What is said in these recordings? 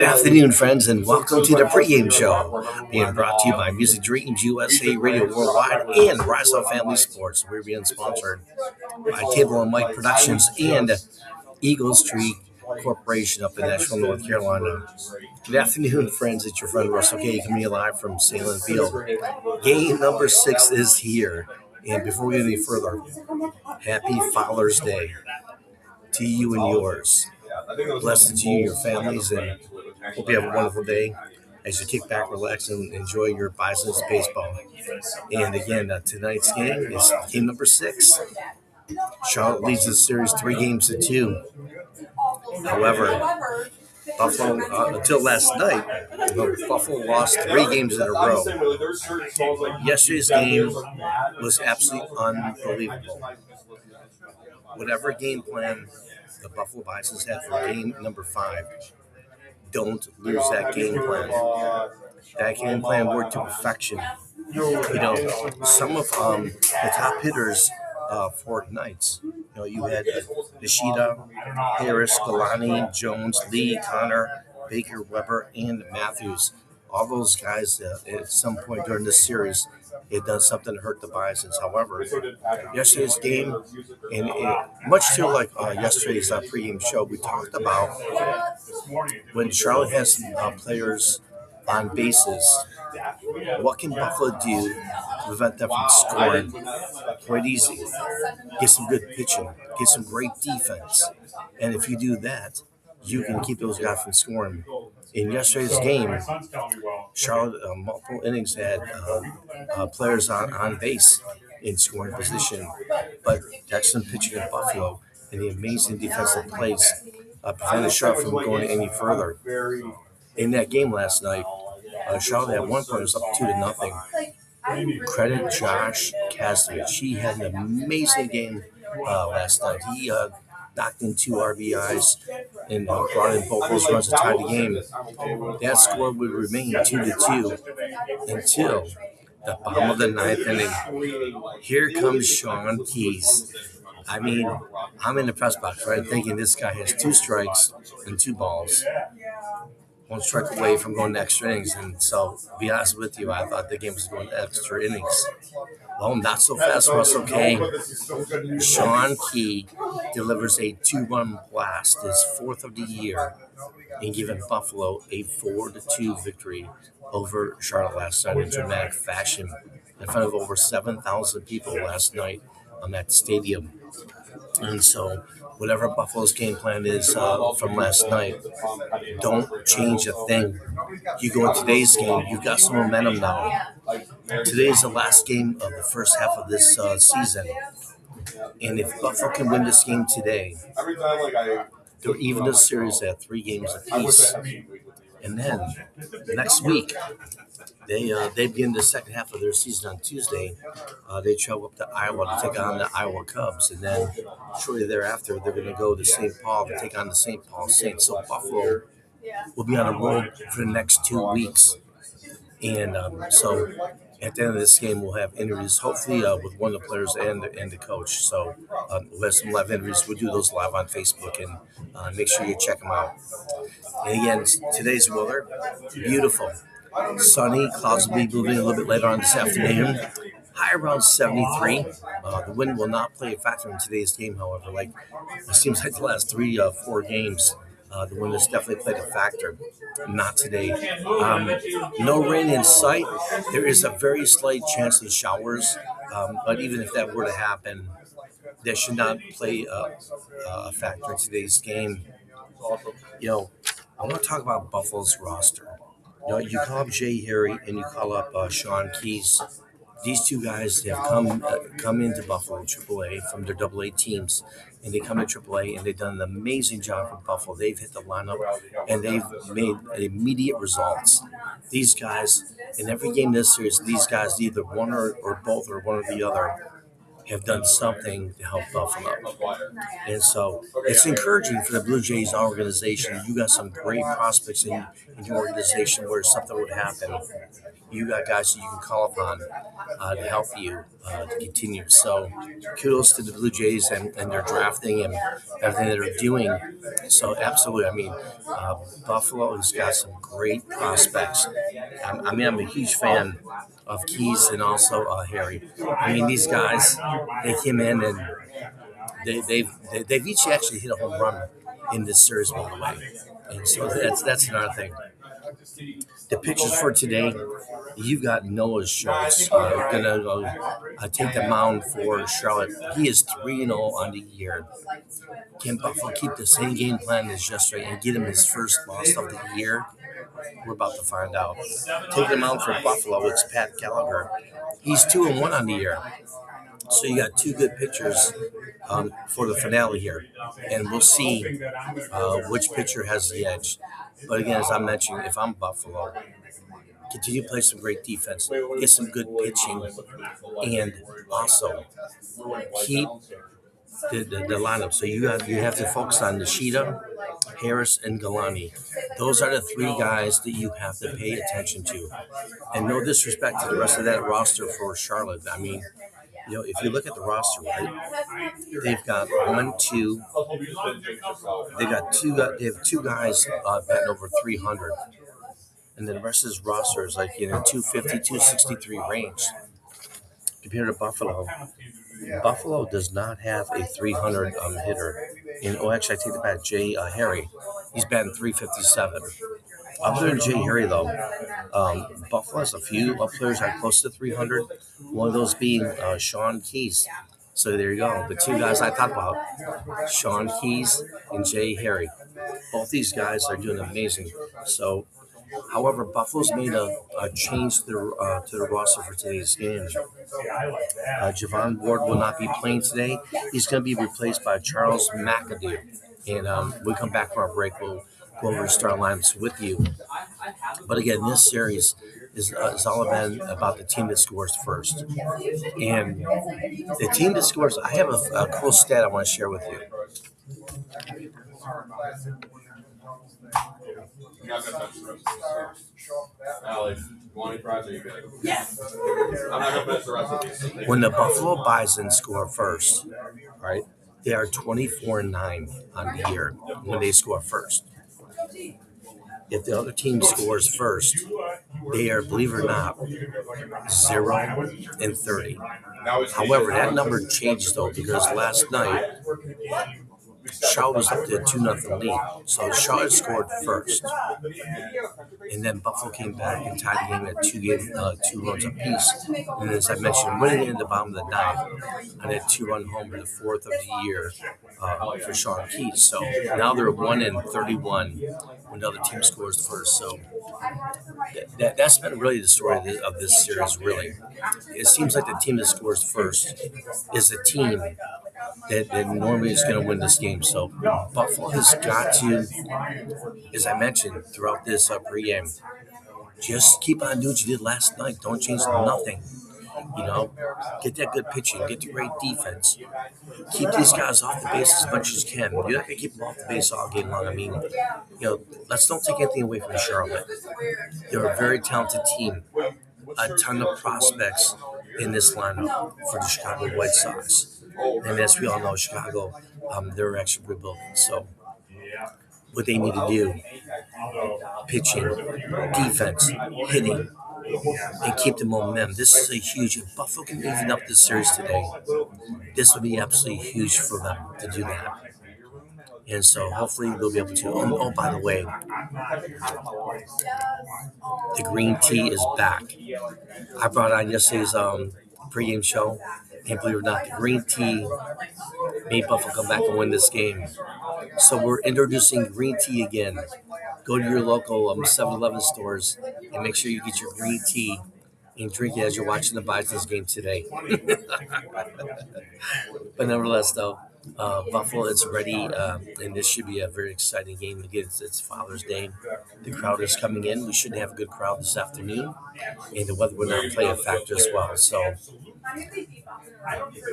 Good afternoon, friends, and welcome to the pregame show, being brought to you by Music Dreams USA Radio Worldwide and Rise Up Family Sports. We're being sponsored by Table and Mike Productions and Eagle Street Corporation up in Nashville, North Carolina. Good afternoon, friends. It's your friend Russell K coming to you live from Salem Field. Game number 6 is here. And before we get any further, happy Father's Day to you and yours. Blessings to you and your families, and hope you have a wonderful day as you kick back, relax, and enjoy your Bison's baseball. And again, tonight's game is game number 6. Charlotte leads the series 3-2. However, Buffalo, until last night, Buffalo lost 3 games in a row. Yesterday's game was absolutely unbelievable. Whatever game plan the Buffalo Bisons had for game number 5, don't lose that game plan. That game plan worked to perfection. Some of the top hitters for Knights, you had Nishida, Harris, Galani, Jones, Lee, Connor, Baker, Weber, and Matthews. All those guys at some point during this series had done something to hurt the Bisons. However, yesterday's game, and much to like yesterday's pregame show, we talked about when Charlotte has some players on bases, what can Buffalo do to prevent them from scoring? Quite easy. Get some good pitching. Get some great defense. And if you do that, you can keep those guys from scoring. In yesterday's game, Charlotte, multiple innings had players on base in scoring position, but excellent pitching at Buffalo and the amazing defensive plays prevented Charlotte from going any further. In that game last night, Charlotte at one point was up 2-0. Credit Josh Kasdevich. He had an amazing game last night. He knocked in 2 RBIs and brought in both those runs to tie the game. That score would remain 2-2 until the bottom of the 9th inning. Here comes Sean Keys. I mean, I'm in the press box, right, thinking this guy has 2 strikes and 2 balls. 1 strike away from going to extra innings. And so, to be honest with you, I thought the game was going to extra innings. Well, not so fast, Russell K. Sean Key delivers a 2-run blast, his 4th of the year, and giving Buffalo a 4-2 victory over Charlotte last night in dramatic fashion in front of over 7,000 people last night on that stadium. And so, whatever Buffalo's game plan is from last night, don't change a thing. You go in today's game, you've got some momentum now. Today is the last game of the first half of this season. And if Buffalo can win this game today, they're even the series at 3 games apiece. And then next week, they begin the second half of their season on Tuesday. They travel up to Iowa to take on the Iowa Cubs, and then shortly thereafter they're going to go to St. Paul to take on the St. Paul Saints. So Buffalo will be on the road for the next 2 weeks, and so at the end of this game we'll have interviews, hopefully with one of the players and the coach. So we'll have some live interviews. We'll do those live on Facebook, and make sure you check them out. And again, today's weather, beautiful. Sunny, clouds will be moving a little bit later on this afternoon. High around 73. The wind will not play a factor in today's game, however. It seems like the last 3-4 games, the wind has definitely played a factor. Not today. No rain in sight. There is a very slight chance of showers, but even if that were to happen, that should not play a factor in today's game. I want to talk about Buffalo's roster. You call up Jay Harry and you call up Sean Keys. These 2 guys have come into Buffalo AAA from their AA teams, and they come to AAA and they've done an amazing job for Buffalo. They've hit the lineup and they've made immediate results. These guys, in every game this series, these guys, either one or both or one or the other, have done something to help Buffalo. And so it's encouraging for the Blue Jays organization. You got some great prospects in your organization where something would happen. you got guys that you can call upon to help you to continue. So kudos to the Blue Jays and their drafting and everything that they're doing. So absolutely, I mean, Buffalo has got some great prospects. I'm a huge fan of Keys and also Harry. I mean, these guys, they came in and they've each actually hit a home run in this series, by the way. And so that's another thing. The pitchers for today, you've got Noah Schultz gonna take the mound for Charlotte. He is 3-0 on the year. Can Buffalo keep the same game plan as yesterday and get him his first loss of the year? We're about to find out. Taking him out for Buffalo, it's Pat Gallagher. He's 2-1 on the year. So you got two good pitchers for the finale here, and we'll see which pitcher has the edge. But again, as I mentioned, if I'm Buffalo, continue to play some great defense, get some good pitching, and also keep the lineup. So you have to focus on Nishida, Harris, and Galani. Those are the three guys that you have to pay attention to. And no disrespect to the rest of that roster for Charlotte. I mean, if you look at the roster, right, they've got they have two guys batting over 300. And then the rest of his roster is like, 250, 263 range. Compared to Buffalo, Buffalo does not have a 300 hitter. Actually, I take it back. Jay Harry, he's batting 357. Other than Jay Harry, though, Buffalo has a few players that are close to 300. One of those being Sean Keys. So there you go. The two guys I talked about, Sean Keys and Jay Harry. Both these guys are doing amazing. So, however, Buffalo's made a change to the roster for today's game. Javon Ward will not be playing today. He's going to be replaced by Charles McAdoo. And when we come back from our break, we'll go over the start lineups with you. But again, this series is all about the team that scores first. And the team that scores, I have a cool stat I want to share with you. When the Buffalo Bison score first, right, they are 24-9 on the year when they score first. If the other team scores first, they are, believe it or not, 0-30. However, that number changed though because last night Charlotte was up to a 2-0 lead, so Charlotte scored first, and then Buffalo came back and tied the game at two runs apiece. And as I mentioned, winning in the bottom of the ninth on a 2-run homer, the fourth of the year for Sean Keys. So now they're 1-31 when the other team scores first. So that's been really the story of this series. Really, it seems like the team that scores first is the team that normally is going to win this game. So Buffalo has got to, as I mentioned throughout this pregame, just keep on doing what you did last night. Don't change nothing. Get that good pitching, get the great defense. Keep these guys off the base as much as you can. You're not going to keep them off the base all game long. I mean, let's don't take anything away from Charlotte. They're a very talented team. A ton of prospects in this lineup for the Chicago White Sox. And as we all know, Chicago, they're actually rebuilding. So what they need to do, pitching, defense, hitting, and keep the momentum. This is a huge, if Buffalo can even up this series today, this would be absolutely huge for them to do that. And so hopefully they'll be able to. Oh, by the way, the green tea is back. I brought on yesterday's pregame show. And believe it or not, the green tea made Buffalo come back and win this game. So we're introducing green tea again. Go to your local 7-Eleven stores and make sure you get your green tea and drink it as you're watching the Bison's game today. But nevertheless, though, Buffalo is ready, and this should be a very exciting game. Again, it's Father's Day. The crowd is coming in. We should have a good crowd this afternoon, and the weather will not play a factor as well. So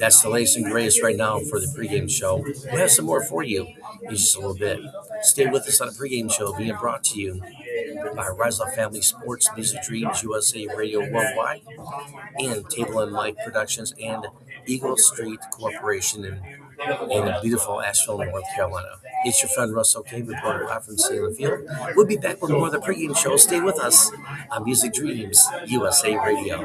that's the latest and greatest right now for the pregame show. We'll have some more for you in just a little bit. Stay with us on the pregame show being brought to you by Rizal Family Sports, Music Dreams, USA Radio Worldwide, and Table and Mike Productions and Eagle Street Corporation in beautiful Asheville, North Carolina. It's your friend Russell K, reporter live from Sea Field. We'll be back with more of the pregame show. Stay with us on Music Dreams, USA Radio.